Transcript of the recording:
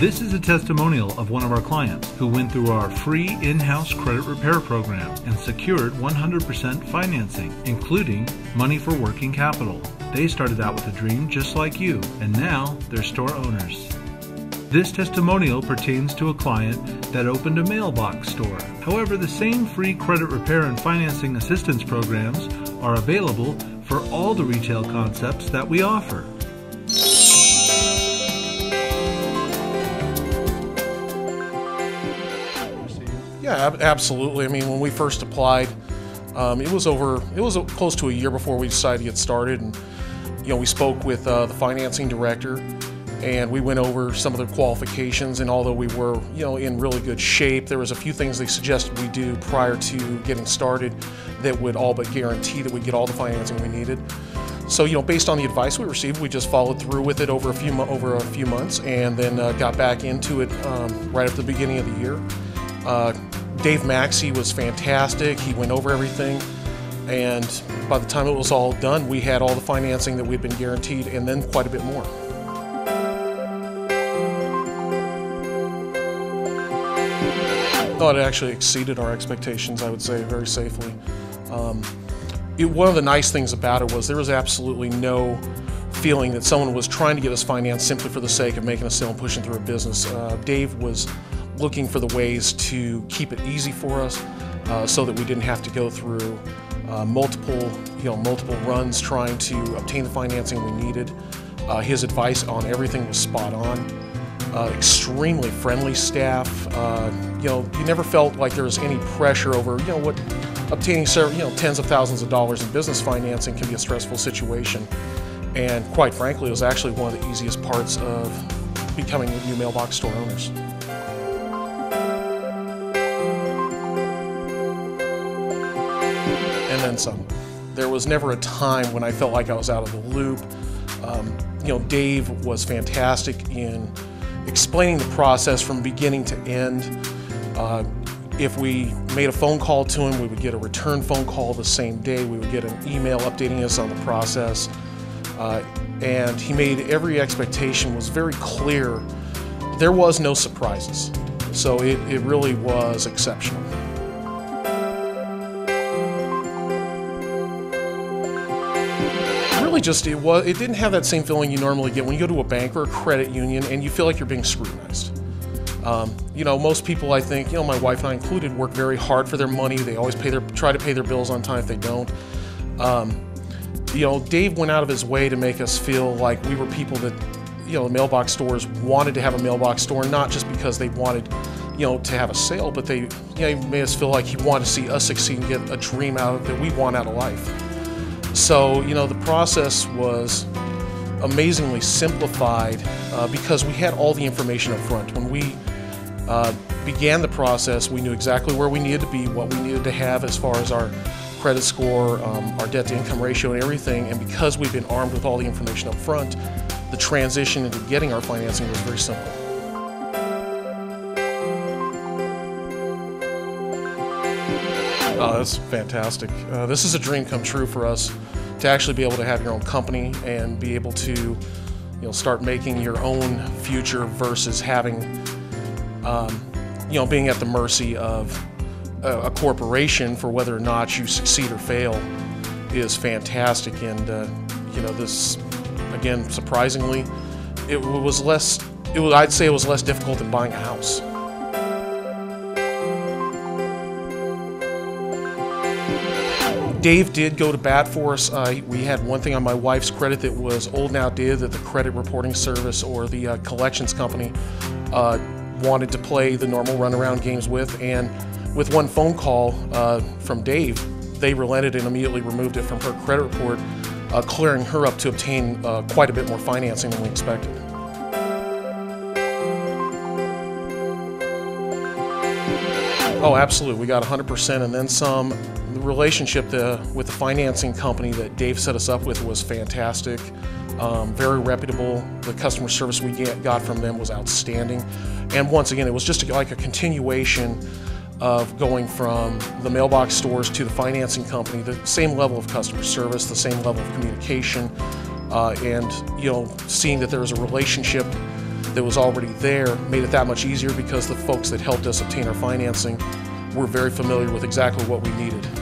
This is a testimonial of one of our clients who went through our free in-house credit repair program and secured 100% financing, including money for working capital. They started out with a dream just like you, and now they're store owners. This testimonial pertains to a client that opened a mailbox store. However, the same free credit repair and financing assistance programs are available for all the retail concepts that we offer. Yeah, absolutely. I mean, when we first applied, it was close to a year before we decided to get started, and we spoke with the financing director, and we went over some of the qualifications. And although we were in really good shape, there was a few things they suggested we do prior to getting started that would all but guarantee that we'd get all the financing we needed. So based on the advice we received, we just followed through with it over a few months, and then got back into it right at the beginning of the year. Dave Maxey was fantastic. He went over everything, and by the time it was all done, we had all the financing that we'd been guaranteed, and then quite a bit more. It actually exceeded our expectations, I would say, very safely. One of the nice things about it was there was absolutely no feeling that someone was trying to get us financed simply for the sake of making a sale and pushing through a business. Dave was looking for the ways to keep it easy for us, so that we didn't have to go through multiple runs trying to obtain the financing we needed. His advice on everything was spot on. Extremely friendly staff. You never felt like there was any pressure over what obtaining tens of thousands of dollars in business financing can be a stressful situation. And quite frankly, it was actually one of the easiest parts of becoming new mailbox store owners. And then some. There was never a time when I felt like I was out of the loop. Dave was fantastic in explaining the process from beginning to end. If we made a phone call to him, we would get a return phone call the same day. We would get an email updating us on the process. And he made every expectation was very clear. There was no surprises. So it really was exceptional. It didn't have that same feeling you normally get when you go to a bank or a credit union and you feel like you're being scrutinized. Most people, I think, my wife and I included, work very hard for their money. They always try to pay their bills on time if they don't. Dave went out of his way to make us feel like we were people that, the mailbox stores wanted to have a mailbox store, not just because they wanted, to have a sale, but he made us feel like he wanted to see us succeed and get a dream that we want out of life. So, the process was amazingly simplified because we had all the information up front. When we began the process, we knew exactly where we needed to be, what we needed to have as far as our credit score, our debt-to-income ratio and everything, and because we've been armed with all the information up front, the transition into getting our financing was very simple. Oh, that's fantastic. This is a dream come true for us, to actually be able to have your own company and be able to, start making your own future versus having, being at the mercy of a corporation for whether or not you succeed or fail is fantastic. And this, again, surprisingly, I'd say it was less difficult than buying a house. Dave did go to bat for us. We had one thing on my wife's credit that was old and outdated that the credit reporting service or the collections company wanted to play the normal runaround games with, and with one phone call from Dave, they relented and immediately removed it from her credit report, clearing her up to obtain quite a bit more financing than we expected. Oh, absolutely. We got 100% and then some. The relationship with the financing company that Dave set us up with was fantastic, very reputable. The customer service we got from them was outstanding. And once again, it was just like a continuation of going from the mailbox stores to the financing company, the same level of customer service, the same level of communication, and seeing that there was a relationship that was already there made it that much easier because the folks that helped us obtain our financing were very familiar with exactly what we needed.